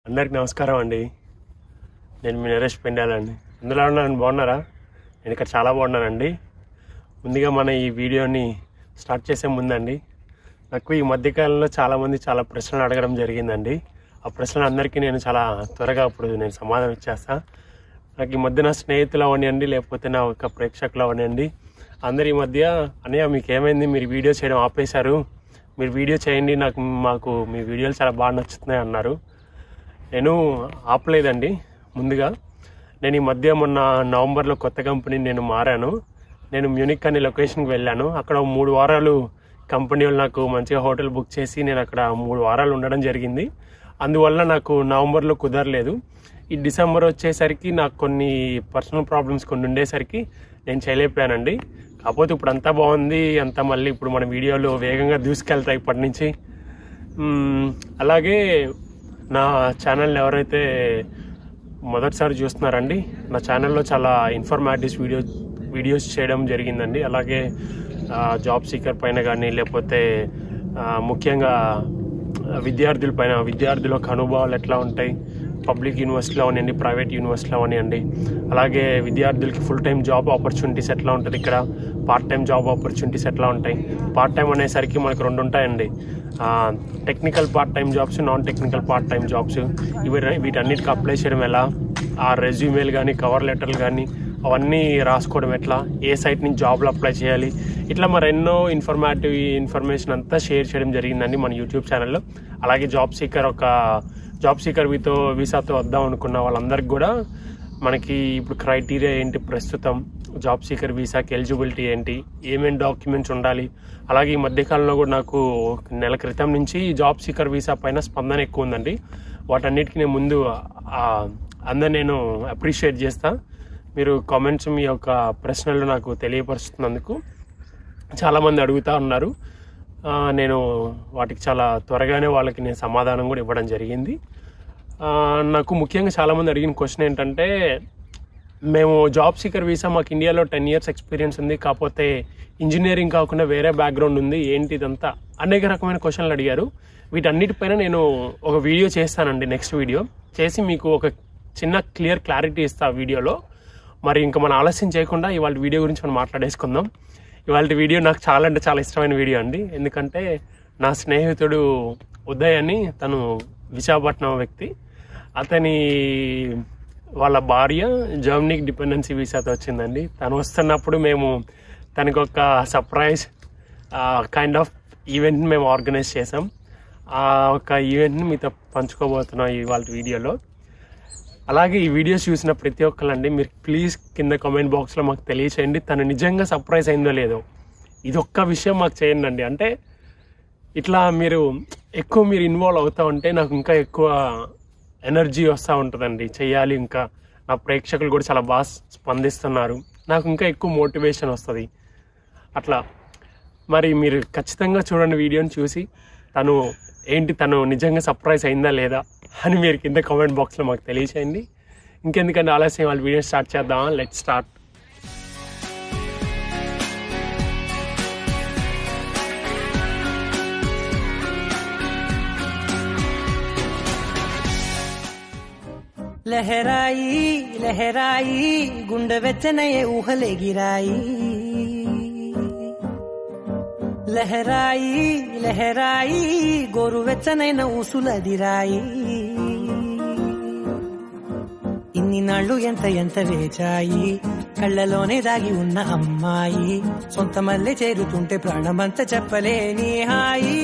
అందరికి నమస్కారం అండి. నేను మీ నరేష్ పెండాలండి. అందులో ఉన్నాను, బాగున్నారా? నేను ఇక్కడ చాలా బాగున్నానండి. ముందుగా మన ఈ వీడియోని స్టార్ట్ చేసే ముందండి, నాకు ఈ మధ్యకాలంలో చాలామంది చాలా ప్రశ్నలు అడగడం జరిగిందండి. ఆ ప్రశ్నలు అందరికీ నేను చాలా త్వరగా నేను సమాధానం ఇచ్చేస్తాను. నాకు ఈ మధ్య నా స్నేహితులు అవనివ్వండి, లేకపోతే నా ఒక ప్రేక్షకులు అవనివ్వండి, అందరు ఈ మధ్య అన్నయ్య మీకు ఏమైంది, మీరు వీడియో చేయడం ఆపేశారు, మీరు వీడియో చేయండి, మాకు మీ వీడియోలు చాలా బాగా నచ్చుతున్నాయి అన్నారు. నేను ఆపలేదండి. ముందుగా నేను ఈ మధ్య మొన్న నవంబర్లో కొత్త కంపెనీని నేను మారాను. నేను మ్యూనిక్ అనే లొకేషన్కి వెళ్ళాను. అక్కడ 3 వారాలు కంపెనీ వాళ్ళు నాకు మంచిగా హోటల్ బుక్ చేసి నేను అక్కడ 3 వారాలు ఉండడం జరిగింది. అందువల్ల నాకు నవంబర్లో కుదరలేదు. ఈ డిసెంబర్ వచ్చేసరికి నాకు కొన్ని పర్సనల్ ప్రాబ్లమ్స్ కొన్ని ఉండేసరికి నేను చేయలేకపోయానండి. కాకపోతే ఇప్పుడు అంతా బాగుంది, అంతా మళ్ళీ ఇప్పుడు మన వీడియోలు వేగంగా దూసుకెళ్తాయి ఇప్పటి నుంచి. అలాగే నా ఛానల్ ఎవరైతే మొదటిసారి చూస్తున్నారండి, నా ఛానల్లో చాలా ఇన్ఫర్మేటివ్స్ వీడియోస్ చేయడం జరిగిందండి. అలాగే జాబ్ సీకర్ పైన కానీ, లేకపోతే ముఖ్యంగా విద్యార్థుల యొక్క అనుభవాలు ఎట్లా ఉంటాయి, పబ్లిక్ యూనివర్సిటీలో అవనివ్వండి, ప్రైవేట్ యూనివర్సిటీలో అవనివ్వండి, అలాగే విద్యార్థులకి ఫుల్ టైం జాబ్ ఆపర్చునిటీస్ ఎట్లా ఉంటుంది, ఇక్కడ పార్ట్ టైం జాబ్ ఆపర్చునిటీస్ ఎట్లా ఉంటాయి. పార్ట్ టైం అనేసరికి మనకు 2 ఉంటాయండి, technical part time jobs, non technical part time jobs. వీటన్నిటికి అప్లై చేయడం ఎలా, ఆ రెజ్యూమేలు కానీ, కవర్ లెటర్లు కానీ అవన్నీ రాసుకోవడం ఎట్లా, ఏ సైట్ నుంచి జాబ్లు అప్లై చేయాలి, ఇట్లా మరెన్నో ఇన్ఫర్మేషన్ అంతా షేర్ చేయడం జరిగిందండి మన యూట్యూబ్ ఛానల్లో. అలాగే జాబ్ సీకర్ వీసాతో వద్దాం అనుకున్న వాళ్ళందరికీ కూడా మనకి ఇప్పుడు క్రైటీరియా ఏంటి, ప్రస్తుతం జాబ్ సీకర్ వీసాకి ఎలిజిబిలిటీ ఏంటి, ఏమేమి డాక్యుమెంట్స్ ఉండాలి. అలాగే ఈ మధ్యకాలంలో కూడా నాకు నెల క్రితం నుంచి జాబ్ సీకర్ వీసా పైన స్పందన ఎక్కువ ఉందండి. వాటన్నిటికీ నేను ముందు అందరు నేను అప్రిషియేట్ చేస్తా. మీరు కామెంట్స్, మీ యొక్క ప్రశ్నలు నాకు తెలియపరుస్తున్నందుకు చాలామంది అడుగుతూ ఉన్నారు. నేను వాటికి చాలా త్వరగానే వాళ్ళకి నేను సమాధానం కూడా ఇవ్వడం జరిగింది. నాకు ముఖ్యంగా చాలామంది అడిగిన క్వశ్చన్ ఏంటంటే, మేము జాబ్ సీకర్ వీసా, మాకు ఇండియాలో 10 years ఎక్స్పీరియన్స్ ఉంది, కాకపోతే ఇంజనీరింగ్ కాకుండా వేరే బ్యాక్గ్రౌండ్ ఉంది, ఏంటి ఇదంతా అనేక రకమైన క్వశ్చన్లు అడిగారు. వీటన్నిటిపైన నేను ఒక వీడియో చేస్తానండి, నెక్స్ట్ వీడియో చేసి మీకు ఒక చిన్న క్లారిటీ ఇస్తా వీడియోలో. మరి ఇంకా మనం ఆలస్యం చేయకుండా ఇవాళ వీడియో గురించి మనం మాట్లాడేసుకుందాం. ఇవాళ వీడియో నాకు చాలా అంటే చాలా ఇష్టమైన వీడియో అండి. ఎందుకంటే నా స్నేహితుడు ఉదయ్ అని, తను విశాఖపట్నం వ్యక్తి, అతని వాళ్ళ భార్య జర్మనీకి డిపెండెన్సీ వీసాతో వచ్చిందండి. తను వస్తున్నప్పుడు మేము తనకు ఒక సర్ప్రైజ్ కైండ్ ఆఫ్ ఈవెంట్ని మేము ఆర్గనైజ్ చేసాం. ఆ ఒక ఈవెంట్ని మీతో పంచుకోబోతున్నాం ఇవాళ వీడియోలో. అలాగే ఈ వీడియోస్ చూసిన ప్రతి ఒక్కరండి, మీరు ప్లీజ్ కింద కామెంట్ బాక్స్లో మాకు తెలియచేయండి, తను నిజంగా సర్ప్రైజ్ అయిందో లేదో. ఇదొక్క విషయం మాకు చేయండి అండి. అంటే ఇట్లా మీరు ఇన్వాల్వ్ అవుతూ ఉంటే నాకు ఇంకా ఎక్కువ ఎనర్జీ వస్తూ ఉంటుందండి, చెయ్యాలి. ఇంకా నా ప్రేక్షకులు కూడా చాలా బాగా స్పందిస్తున్నారు, నాకు ఇంకా ఎక్కువ మోటివేషన్ వస్తుంది. అట్లా మరి మీరు ఖచ్చితంగా చూడండి వీడియోని. చూసి తను నిజంగా సర్ప్రైజ్ అయిందా లేదా అని మీరు కింద కామెంట్ బాక్స్లో మాకు తెలియచేయండి. ఇంకెందుకంటే ఆలస్యం, వాళ్ళ వీడియో స్టార్ట్ చేద్దామా? Let's start. లహరాయి లహరాయి గుండె వెచ్చనయే ఊహలే గిరాయి, లహరాయి లహరాయి గోరు వెచ్చనైన ఊసులదిరాయి. ఇన్ని నాళ్ళు ఎంత వేచాయి, కళ్ళలోనే దాగి ఉన్న అమ్మాయి, సొంత మల్లె చేరుతుంటే ప్రాణమంతా చెప్పలేని హాయి.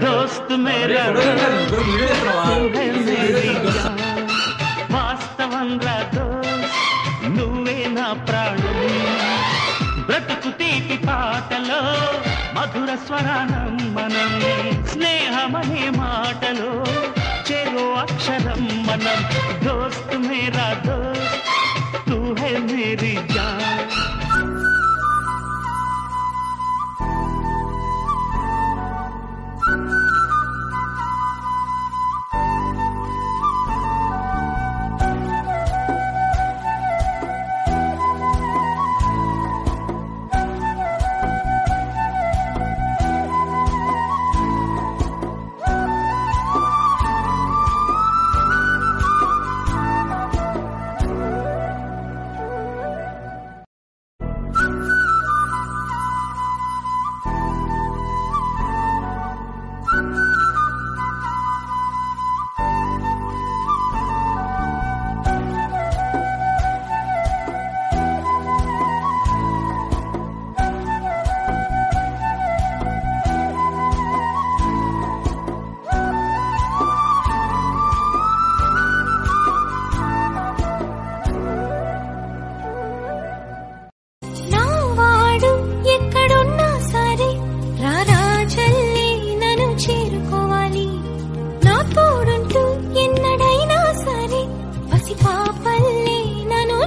దోస్త్ మేరా వాస్తవంగా దోస్త్ నువ్వే నా ప్రాణం బ్రతుకు తీపి పాటలో మధుర స్వరానం మనం స్నేహమనే మాటలో చెరో అక్షరం మనం దోస్త్ మేరా దోస్త్ తూ హై మేరీ జాన్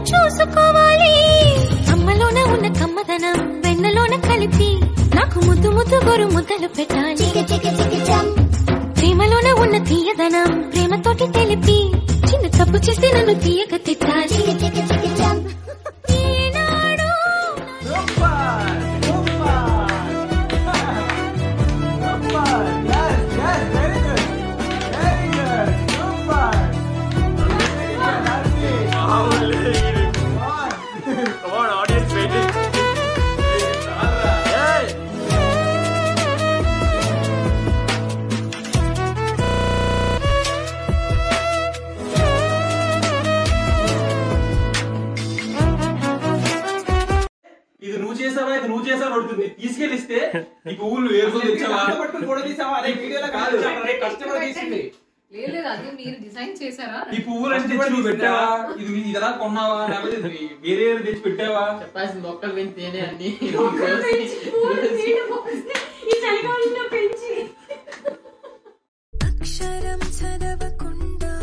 చూసుకోవాలి అమ్మలోన ఉన్న కమ్మదనం వెన్నలోన కలిపి నాకు ముద్దు ముద్దు గొరు ముద్దలు పెట్టాలి ప్రేమలోన ఉన్న తీయదనం ప్రేమతోటి తెలిపి చిన్న తప్పు చేస్తే నన్ను తీయక తిట్టాలి ఇది నువ్వు చేసావా ఇది నువ్వు చేసావా అడుగుతుంది తీసుకెళ్ళిస్తే ఈ పువ్వులు వేరుకొని తెచ్చావా కస్టమర్ తీసింది ఈ పువ్వులు అంటే తెచ్చి నువ్వు పెట్టావా ఇది ఇలా కొన్నావా లేకపోతే వేరే తెచ్చి పెట్టావా చెప్పాల్సిన మొక్కలు పెంచేనే అన్ని అక్షరం చదవకుండా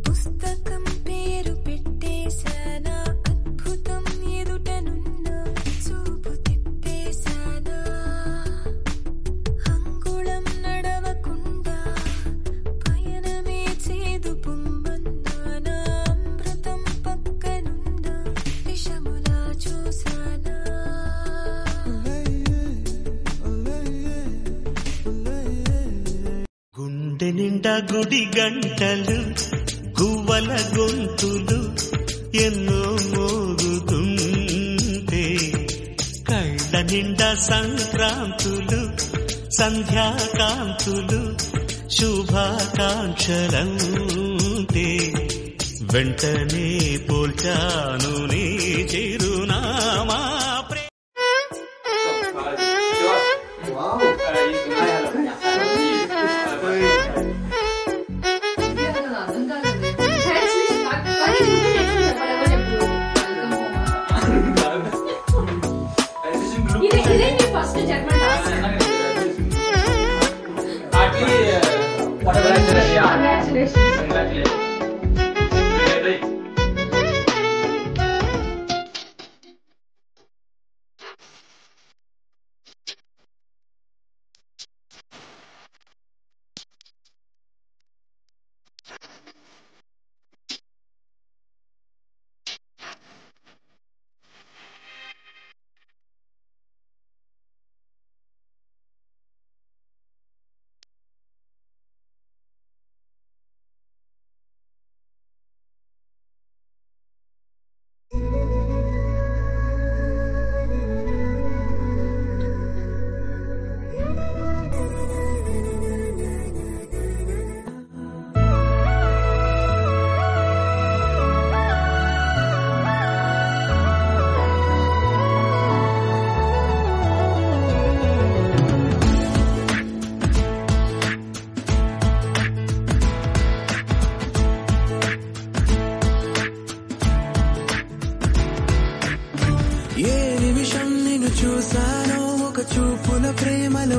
పుస్తకం పేరు పెట్టేశానా అద్భుతం ఎదుటనున్న చూపు తిప్పేశానా అంగుళం నడవకుండా పయనమే చేదు పొమ్మన్నానా అమృతం పక్కనున్న విషములా చూసానా గుండె నిండా గుడి గంటలు గువ్వల గొంతులు ఎన్నో మోగుతుంటే కళ్ళ నిండా సంక్రాంతులు సంధ్యాకాంతులు శుభాకాంక్షలంటే వెంటనే పోల్చాను నీ చిరునామా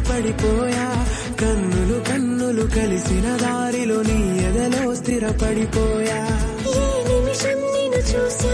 పడిపోయా కన్నులు కన్నులు కలిసిన దారిలో నీ ఎదలో స్థిరపడిపోయా ఏ నిమిషం నిన్ను చూసా